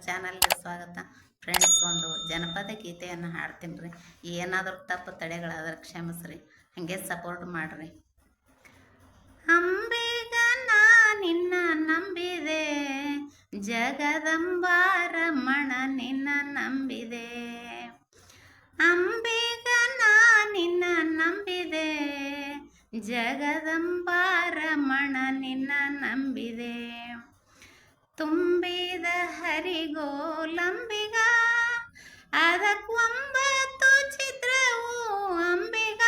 ಚಾನಲ್ಗೆ ಸ್ವಾಗತ. ಫ್ರೆಂಡ್ಸ್, ಒಂದು ಜನಪದ ಗೀತೆಯನ್ನು ಹಾಡ್ತೀನಿ ರೀ. ಏನಾದರೂ ತಪ್ಪು ತಡೆಗಳಾದ್ರೆ ಕ್ಷಮಿಸ್ರಿ, ಹಾಗೆ ಸಪೋರ್ಟ್ ಮಾಡಿರಿ. ಅಂಬಿಗ ನಾ ನಿನ್ನ ನಂಬಿದೆ, ಜಗದಂಬಾರಮಣ ನಿನ್ನ ನಂಬಿದೆ. ಅಂಬಿಗ ನಾ ನಿನ್ನ ನಂಬಿದೆ, ಜಗದಂಬಾರಮಣ ನಿನ್ನ ನಂಬಿದೆ. ತುಂಬಿದ ಹರಿಗೋಲಂಬಿಗ, ಅದಕ್ಕೊಂಬತ್ತು ಚಿತ್ರವು ಅಂಬಿಗ.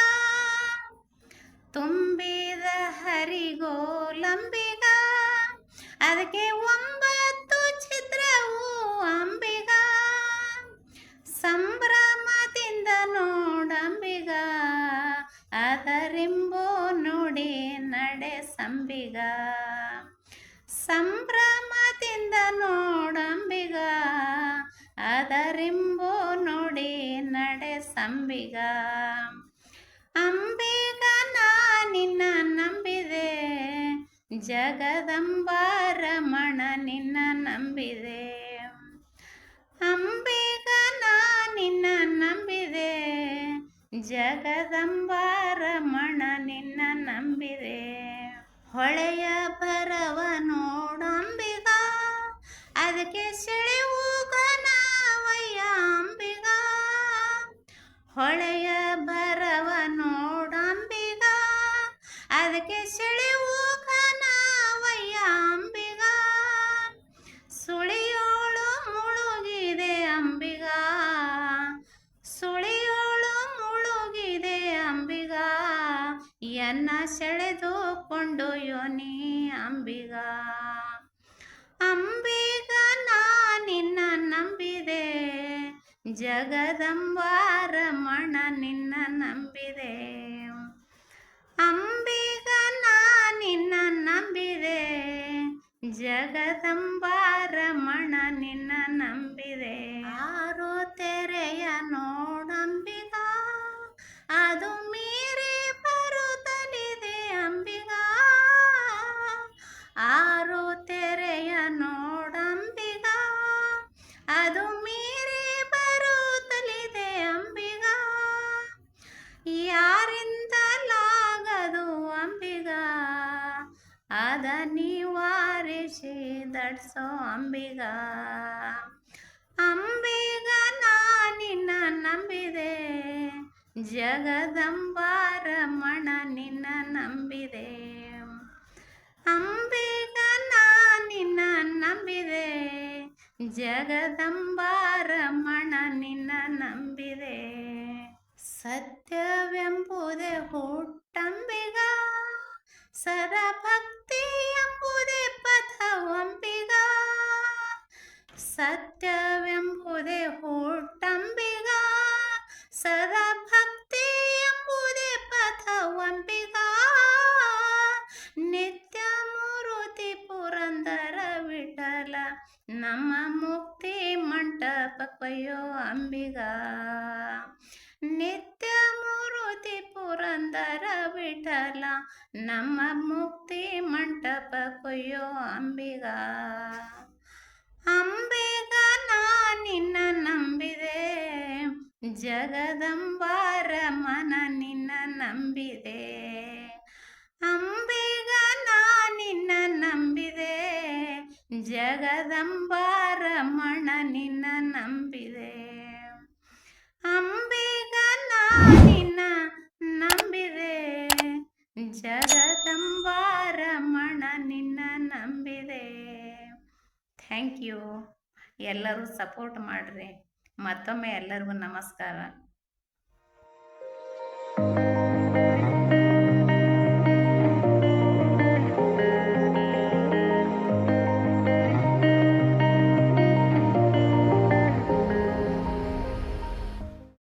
ತುಂಬಿದ ಹರಿಗೋಲಂಬಿಗ, ಅದಕ್ಕೆ 9 ಚಿತ್ರವು ಅಂಬಿಗ. ಸಂಭ್ರಮದಿಂದ ನೋಡಂಬಿಗ, ಅದರಿಂಬೋ ನೋಡಿ ನಡೆ ಸಂಬಿಗ. ಸಂಭ್ರಮದಿಂದ ನೋಡಂಬಿಗ, ಅದರಿಂಬೋ ನೋಡಿ ನಡೆ ಸಂಬಿಗ. ಅಂಬಿಗ ನಾ ನಿನ್ನ ನಂಬಿದೆ, ಜಗದಂಬಾರಮಣ ನಿನ್ನ ನಂಬಿದೆ. ಅಂಬಿಗ ನಾ ನಿನ್ನ ನಂಬಿದೆ, ಜಗದಂಬಾರಮಣ ನಿನ್ನ ನಂಬಿದೆ. ಹೊಳೆಯ ಬರವ ನೋಡಂಬಿಗ, ಅದಕ್ಕೆ ಸೆಳೆವುಗನವಯ್ಯ ಅಂಬಿಗ. ಹೊಳೆಯ ಬರವ ನೋಡಂಬಿಗ, ಅದಕ್ಕೆ ಸೆಳೆವುಗನವಯ್ಯ ಅಂಬಿಗ. ಸುಳಿಯೋಳು ಮುಳುಗಿದೆ ಅಂಬಿಗ, ಸುಳಿಯೋಳು ಮುಳುಗಿದೆ ಅಂಬಿಗ. ಎನ್ನ ಸೆಳೆದುಕೊಂಡು ಯೋನಿ ಅಂಬಿಗ. ಅಂಬಿಗ ನಾ ನಿನ್ನ ನಂಬಿದೆ, ಜಗದಂಬಾರಮಣ ನಿನ್ನ ನಂಬಿದೆ. ಅಂಬಿಗ ನಾ ನಿನ್ನ ನಂಬಿದೆ, ಜಗದಂಬಾರಮಣ ನಿನ್ನ ನಂಬಿದೆ. ಆರೋ ತೆರೆಯ ನೋಡಂಬಿಗ, ಅದು ಮೀರಿ ಬರುತ್ತಲಿದೆ ಅಂಬಿಗ. ಆರೋ ತೆರೆಯ ನೋಡಂಬಿಗ, ಅದು ಮೀರಿ ಬರುತ್ತಲಿದೆ ಅಂಬಿಗ. ಯಾರಿಂದಲಾಗದು ಅಂಬಿಗ, ಅದ ನಿವಾರಿಸಿ ದಡ್ಸೋ ಅಂಬಿಗ. ಅಂಬಿಗ ನಾ ನಿನ್ನ ನಂಬಿದೆ, ಜಗದಂಬಾರಮಣ ನಿನ್ನ ನಂಬಿದೆ. ಅಂಬಿಗ ನಾ ನಿನ್ನ ನಂಬಿದೆ, ಜಗದಂಬಾರಮಣ ನಿನ್ನ ನಂಬಿದೆ. ಸತ್ಯವೆಂಬುದೇ ಹುಟ್ಟಂಬಿಗ, ಸದಾ ಭಕ್ತಿ ಎಂಬುದೇ ಪಥವಂಬಿಗ. ಸತ್ಯವೆಂಬುದೇ ಹುಟ್ಟಂಬಿಗ, ಸದಾ ಭಕ್ತಿ ಎಂಬುದೇ ಪಥವಂಬಿಗ. ನಿತ್ಯ ಮೂರುತಿ ಪುರಂದರ ವಿಠಲ, ನಮ್ಮ ಮುಕ್ತಿ ಮಂಟಪಕ್ಕೊಯ್ಯೋ ಅಂಬಿಗ. ನಿತ್ಯ ಮೂರುತಿ ಪುರಂದರ ವಿಠಲ, ನಮ್ಮ ಮುಕ್ತಿ ಮಂಟಪಕ್ಕೊಯ್ಯೋ ಅಂಬಿಗ. ಅಂಬಿಗ ನಾ ನಿನ್ನ ನಂಬಿದೆ, ಜಗದಂಬಾರಮಣ ನಿನ್ನ ನಂಬಿದೆ. ಅಂಬಿಗ ನಾ ನಿನ್ನ ನಂಬಿದೆ, ಜಗದಂಬಾರಮಣ ನಿನ್ನ ನಂಬಿದೆ. ಅಂಬಿಗ ನಾ ನಿನ್ನ ನಂಬಿದೆ, ಜಗದಂಬಾರಮಣ ನಿನ್ನ ನಂಬಿದೆ. Thank you. ಎಲ್ಲರೂ ಸಪೋರ್ಟ್ ಮಾಡಿರಿ. ಮತ್ತೊಮ್ಮೆ ಎಲ್ಲರಿಗೂ ನಮಸ್ಕಾರ.